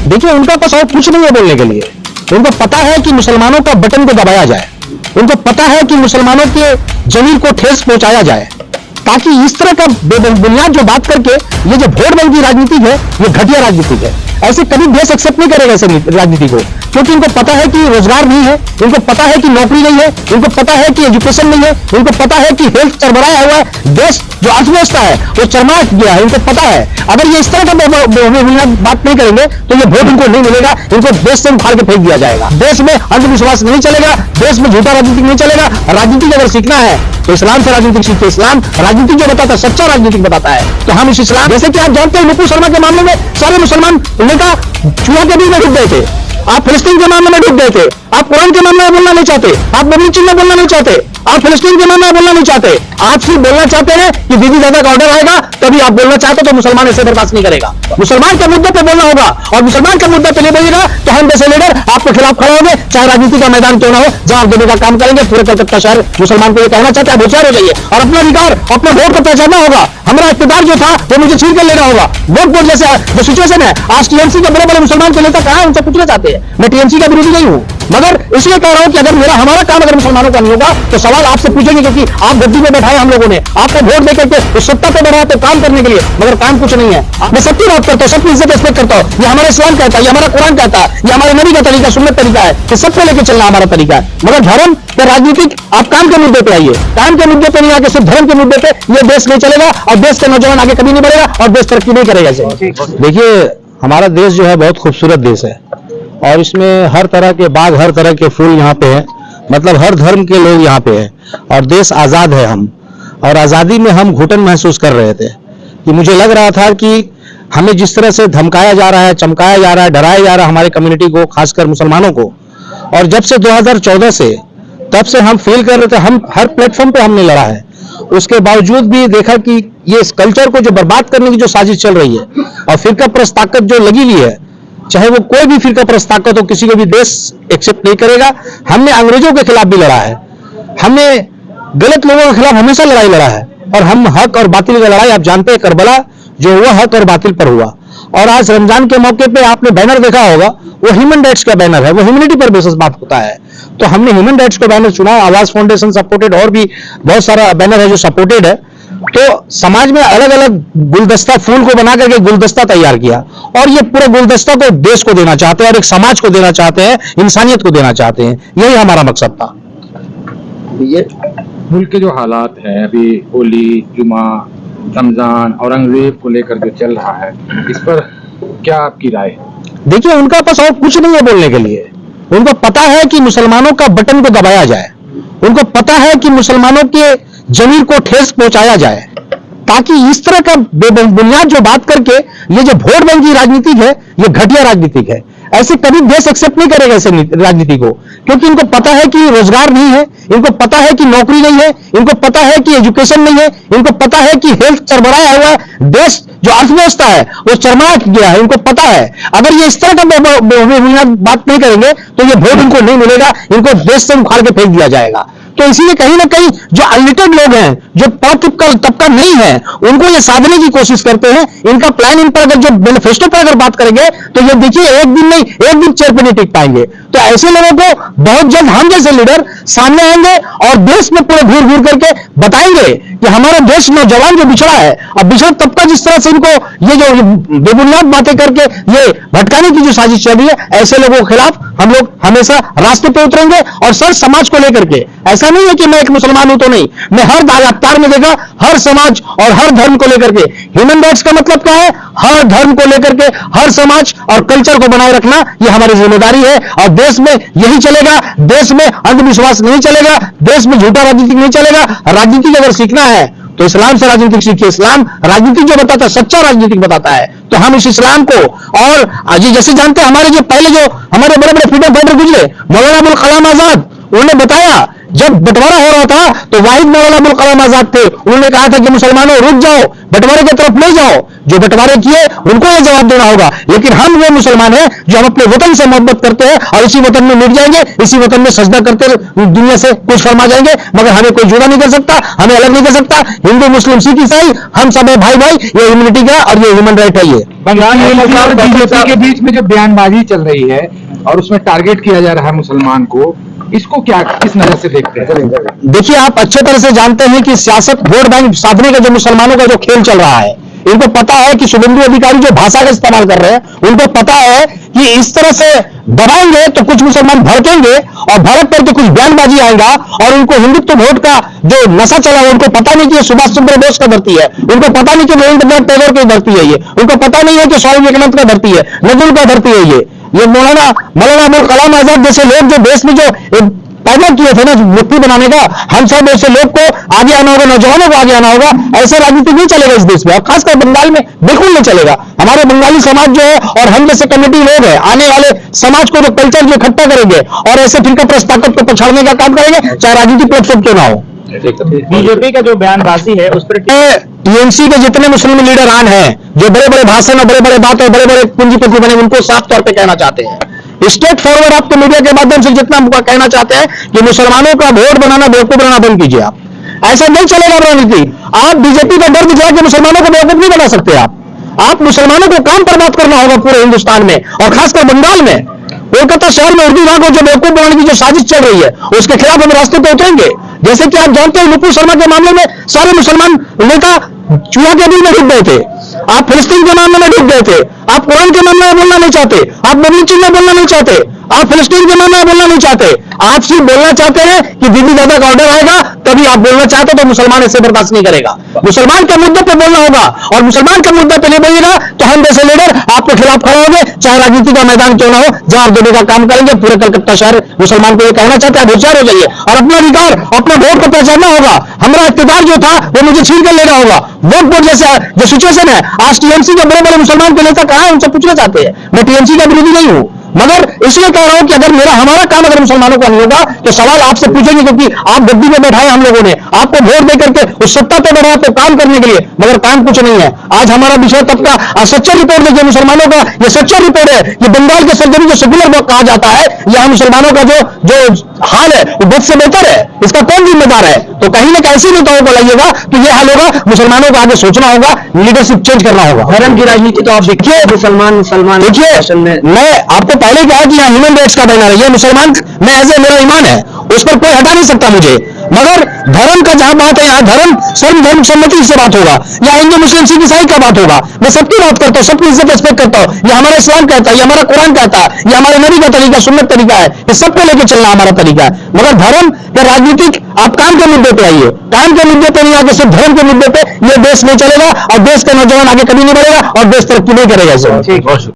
देखिए, उनका पास और कुछ नहीं है बोलने के लिए। उनको पता है कि मुसलमानों का बटन को दबाया जाए, उनको पता है कि मुसलमानों के जमीन को ठेस पहुंचाया जाए, ताकि इस तरह का बेबुनियाद जो बात करके ये जो वोट बैंक की राजनीति है, ये घटिया राजनीति है। ऐसे कभी देश एक्सेप्ट नहीं करेगा ऐसे राजनीति को, क्योंकि इनको पता है कि रोजगार नहीं है, इनको पता है कि नौकरी नहीं है, इनको पता है कि एजुकेशन नहीं है, इनको पता है कि हेल्थ चरमराया हुआ है, देश जो अर्थव्यवस्था है वो चरमरा गया है, इनको पता है। अगर ये इस तरह का बात नहीं करेंगे तो ये वोट इनको नहीं मिलेगा, इनको देश से उखाड़ के फेंक दिया जाएगा। देश में अंधविश्वास नहीं चलेगा, देश में झूठा राजनीति नहीं चलेगा। राजनीति अगर सीखना है तो इस्लाम से राजनीति सीखिए। इस्लाम राजनीति जो बताता है, सच्चा राजनीति बताता है। तो हम इस इस्लाम, जैसे कि आप जानते हैं नुपुर शर्मा के मामले में सारे मुसलमान नेता चूहा के बीच में डूब गए थे, आप फिलिस्तीन के मामले में डूब गए थे, आप कुरान के मामले में बोलना नहीं चाहते, आप नबी चिन्ह में बोलना नहीं चाहते, आप फिलिस्तीन के मामले में बोलना नहीं चाहते। आप सिर्फ बोलना चाहते हैं कि दीदी दादा का ऑर्डर आएगा तभी आप बोलना चाहते, तो मुसलमान ऐसे बर्दाश्त नहीं करेगा। मुसलमान के मुद्दे पे बोलना होगा, और मुसलमान के मुद्दे पे नहीं बोलेगा तो हम जैसे लीडर आपके खिलाफ खड़े होंगे, चाहे राजनीति का मैदान क्यों ना हो, जवाब देने का काम करेंगे। पूरे कलकत्ता शहर मुसलमान को ये कहना चाहता है, होशियार हो जाइए और अपना अधिकार, अपने वोट को पहचानना होगा। हमारा इख्तियार जो था वो मुझे छीन कर लेना होगा। वोट जैसे जो सिचुएशन है, आज टीएमसी के बड़े बड़े मुसलमान के नेता कहा है, उनसे पूछना चाहते हैं। मैं टीएमसी का विरोधी नहीं हूं, मगर इसलिए कह रहा हूं कि अगर हमारा काम अगर मुसलमानों का नहीं होगा तो सवाल आपसे पूछेंगे, क्योंकि आप गद्दी में बैठाए हम लोगों ने, आपको वोट देकर के उस सत्ता पे बैठाया तो काम करने के लिए, मगर काम कुछ नहीं है। मैं सबकी बात करता हूं, सबकी इज्जत रिस्पेक्ट करता हूं। ये हमारा इस्लाम कहता है, ये हमारा कुरान कहता है, ये हमारे नबी का तरीका, सुन्नत तरीका है कि सबको लेकर चलना हमारा तरीका है। मगर धर्म या राजनीतिक आप काम के मुद्दे पे आइए, काम के मुद्दे पे नहीं आके सिर्फ धर्म के मुद्दे पे ये देश नहीं चलेगा, और देश के नौजवान आगे कभी नहीं बढ़ेगा, और देश तरक्की नहीं करेगा। देखिए, हमारा देश जो है बहुत खूबसूरत देश है, और इसमें हर तरह के बाग, हर तरह के फूल यहाँ पे हैं, मतलब हर धर्म के लोग यहाँ पे हैं, और देश आजाद है। हम और आजादी में हम घुटन महसूस कर रहे थे कि मुझे लग रहा था कि हमें जिस तरह से धमकाया जा रहा है, चमकाया जा रहा है, डराया जा रहा है हमारे कम्युनिटी को, खासकर मुसलमानों को, और जब से 2014 से तब से हम फील कर रहे थे, हम हर प्लेटफॉर्म पे हमने लड़ा है, उसके बावजूद भी देखा कि ये इस कल्चर को जो बर्बाद करने की जो साजिश चल रही है, और फिरका परस्त ताकत जो लगी हुई है, चाहे वो कोई भी फिरका परस्त ताकत हो, किसी को भी देश एक्सेप्ट नहीं करेगा। हमने अंग्रेजों के खिलाफ भी लड़ा है, हमने गलत लोगों के खिलाफ हमेशा लड़ाई लड़ा है, और हम हक और बातिल की लड़ाई, आप जानते हैं करबला जो हुआ हक और बातिल पर हुआ। और आज रमजान के मौके पे आपने बैनर देखा होगा, वो ह्यूमन राइट्स का बैनर है, वो ह्यूमैनिटी पर बेसिस बात होता है। तो हमने ह्यूमन राइट्स का बैनर चुना, आवाज फाउंडेशन सपोर्टेड, और भी बहुत सारा बैनर है जो सपोर्टेड है। तो समाज में अलग अलग गुलदस्ता, फूल को बना करके गुलदस्ता तैयार किया, और ये पूरे गुलदस्ता को देश को देना चाहते हैं, और एक समाज को देना चाहते हैं, इंसानियत को देना चाहते हैं। यही हमारा मकसद था। ये मुल्क के जो हालात हैं अभी, होली, जुमा, रमजान, औरंगजेब को लेकर जो चल रहा है, इस पर क्या आपकी राय है? देखिए, उनका पास और कुछ नहीं है बोलने के लिए। उनको पता है कि मुसलमानों का बटन को दबाया जाए, उनको पता है कि मुसलमानों के जमीन को ठेस पहुंचाया जाए, ताकि इस तरह का बेबुनियाद जो बात करके ये जो वोट बैंक की राजनीति है, ये घटिया राजनीति है। ऐसे कभी देश एक्सेप्ट नहीं करेगा ऐसे राजनीति को, क्योंकि इनको पता है कि रोजगार नहीं है, इनको पता है कि नौकरी नहीं है, इनको पता है कि एजुकेशन नहीं है, इनको पता है कि हेल्थ चरमराया हुआ है, देश जो अर्थव्यवस्था है वो चरमरा गया है, इनको पता है। अगर ये इस तरह का बात नहीं करेंगे तो ये वोट इनको नहीं मिलेगा, इनको देश से उखाड़ के फेंक दिया जाएगा। तो इसीलिए कहीं ना कहीं जो अनलिटेड लोग हैं, जो तबका नहीं है, उनको ये साधने की कोशिश करते हैं। इनका प्लान, इन पर अगर जो मैनिफेस्टो पर अगर बात करेंगे तो ये देखिए एक दिन नहीं, एक दिन चेयर पे नहीं टिक पाएंगे। तो ऐसे लोगों को बहुत जल्द हम जैसे लीडर सामने आएंगे और देश में पूरे घूर घूर करके बताएंगे कि हमारा देश नौजवान जो बिछड़ा है, और बिछड़ा तबका जिस तरह से इनको ये जो बेबुनियाद बातें करके ये भटकाने की जो साजिश चल रही है, ऐसे लोगों के खिलाफ हम लोग हमेशा रास्ते पे उतरेंगे। और सर, समाज को लेकर के ऐसा नहीं है कि मैं एक मुसलमान हूं तो नहीं, मैं हर रफ्तार में देखा हर समाज और हर धर्म को लेकर के। ह्यूमन राइट्स का मतलब क्या है? हर धर्म को लेकर के, हर समाज और कल्चर को बनाए रखना, ये हमारी जिम्मेदारी है। और देश में यही चलेगा, देश में अंधविश्वास नहीं चलेगा, देश में झूठा राजनीति नहीं चलेगा। राजनीति अगर सीखना है तो इस्लाम से राजनीति सीखिए। इस्लाम राजनीति जो बताता है, सच्चा राजनीति बताता है। तो हम इस इस्लाम को, और आज जैसे जानते हैं हमारे जो पहले जो हमारे बड़े बड़े फ्रीडम फाइटर गुजरे, मौलाना अबुल कलाम आजाद, उन्होंने बताया जब बंटवारा हो रहा था तो वाहिद मौलाना अबुल कलाम आजाद थे, उन्होंने कहा था कि मुसलमानों रुक जाओ, बंटवारे की तरफ नहीं जाओ, जो बंटवारे किए उनको ये जवाब देना होगा। लेकिन हम वो मुसलमान हैं जो हम अपने वतन से मोहब्बत करते हैं और इसी वतन में मिट जाएंगे, इसी वतन में सजदा करते दुनिया से कुछ फरमा जाएंगे, मगर हमें कोई जुदा नहीं कर सकता, हमें अलग नहीं कर सकता। हिंदू मुस्लिम सिख ईसाई हम सब है भाई भाई, ये ह्यूमनिटी का और ये ह्यूमन राइट है। ये बंगाल में और बीजेपी के बीच में जो बयानबाजी चल रही है और उसमें टारगेट किया जा रहा है मुसलमान को, इसको क्या किस नजर से देखते हैं? देखिए, आप अच्छे तरह से जानते हैं कि सियासत वोट बैंक साधने का जो मुसलमानों का जो खेल चल रहा है, इनको पता है कि शुभेंदु अधिकारी जो भाषा का इस्तेमाल कर रहे हैं, उनको पता है कि इस तरह से दबाएंगे तो कुछ मुसलमान भड़केंगे और भड़क करके कुछ बयानबाजी आएगा और उनको हिंदुत्व वोट का जो नशा चला है, उनको पता नहीं कि ये सुभाष चंद्र बोस का धरती है, उनको पता नहीं कि रविंद्रनाथ टैगोर की धरती है, ये उनको पता नहीं है कि स्वामी विवेकानंद का धरती है, नजरुल का धरती है। ये मौलाना अबुल कलाम आजाद जैसे लोग जो देश में जो पैदा किए थे ना मुक्ति बनाने का, हम सब ऐसे लोग को आगे आना होगा, नौजवानों को आगे आना होगा। ऐसा राजनीति नहीं चलेगा इस देश में, और खासकर बंगाल में बिल्कुल नहीं चलेगा। हमारे बंगाली समाज जो है और हम जैसे कम्युनिटी लोग हैं, आने वाले समाज को जो कल्चर जो इकट्ठा करेंगे और ऐसे फिरका प्रस्त ताकत को पछाड़ने का काम करेंगे, चाहे राजनीतिक प्लेटफॉर्म क्यों ना हो। बीजेपी का जो बयानबाजी है उस पर टीएमसी के जितने मुस्लिम लीडर आन हैं, जो बड़े बड़े भाषण और बड़े बड़े बातें बड़े बड़े पूंजीपति बने, उनको साफ तौर पे कहना चाहते हैं, स्टेट फॉरवर्ड आपके मीडिया के माध्यम से जितना कहना चाहते हैं कि मुसलमानों का वोट बनाना बेवकूफ बनाना बंद कीजिए। आप ऐसा नहीं चलेगा राजनीति। आप बीजेपी का डर दिखला के मुसलमानों को बेवकूफ नहीं बना सकते। आप मुसलमानों को काम पर बात करना होगा पूरे हिंदुस्तान में और खासकर बंगाल में, कोलकाता शहर में उर्दू विभाग को जो बेवकूफ बनाने की जो साजिश चल रही है, उसके खिलाफ हम रास्ते पर उतरेंगे। जैसे कि आप जानते हैं नुपुर शर्मा के मामले में सारे मुसलमान नेता चूहा के बिल में डूब गए थे, आप फिलिस्तीन के मामले में डूब गए थे, आप कुरान के मामले में बोलना नहीं चाहते, आप बबली चीज में बोलना नहीं चाहते, आप फिलिस्तीन के मामले में बोलना नहीं चाहते, आप सिर्फ बोलना चाहते हैं कि दीदी दादा का ऑर्डर आएगा तभी आप बोलना चाहते, तो मुसलमान ऐसे बर्दाश्त नहीं करेगा। मुसलमान के मुद्दे पे बोलना होगा और मुसलमान के मुद्दे पे नहीं बोलिएगा तो हम जैसे लीडर आपके खिलाफ खड़े होंगे, चाहे राजनीति का मैदान क्यों ना हो, जवाब देने का काम करेंगे। पूरे कलकत्ता शहर मुसलमान को ये कहना चाहते हैं, होशियार हो जाइए और अपना अधिकार अपना वोट को पहचानना होगा। हमारा इख्तियार जो था वो मुझे छीन कर लेना होगा। वोट जैसे जो सिचुएशन है, आज टीएमसी के बड़े बड़े मुसलमान के नेता कहां है, उनसे पूछना चाहते हैं। मैं टीएमसी का विरोधी नहीं हूं, मगर इसलिए कह रहा हूं कि अगर हमारा काम अगर मुसलमानों का नहीं होगा तो सवाल आपसे पूछेंगे, क्योंकि आप गद्दी में बैठाए हम लोगों ने, आपको वोट देकर के उस सत्ता पे बैठा आपको काम करने के लिए, मगर काम कुछ नहीं है। आज हमारा विषय तब का सच्चा रिपोर्ट देखिए मुसलमानों का, ये सच्चा रिपोर्ट है कि बंगाल के सर्जरी जो सेक्युलर ब्लॉक कहा जाता है, यहाँ मुसलमानों का जो हाल है वो बहुत से बेहतर है। इसका कौन जिम्मेदार है? तो कहीं ना कहीं ऐसे नेताओं को लाइएगा तो ये हाल होगा। मुसलमानों को आगे सोचना होगा, लीडरशिप चेंज करना होगा। धर्म की राजनीति तो आप देखिए, मुसलमान देखिए, मैं आपको पहले कहा कि यहाँ ह्यूमन राइट्स का बैनर है, ये मुसलमान मैं ऐसे मेरा ईमान है, उस पर कोई हटा नहीं सकता मुझे, मगर धर्म का जहां बात है, यहाँ धर्म सर्वधर्म सम्मति से बात होगा, या हिंदू मुस्लिम सिख ईसाई का बात होगा। मैं सबकी बात करता हूँ, सबकी इज्जत रिस्पेक्ट करता हूँ। ये हमारा इस्लाम कहता है, ये हमारा कुरान कहता है, ये हमारे नबी का तरीका सुन्नत तरीका है, ये सबको लेकर चलना हमारा तरीका है। मगर धर्म या राजनीतिक आप काम के मुद्दे पे आइए, काम के मुद्दे पे नहीं आके सिर्फ धर्म के मुद्दे पे ये देश नहीं चलेगा और देश का नौजवान आगे कभी नहीं बढ़ेगा और देश तरक्की नहीं करेगा।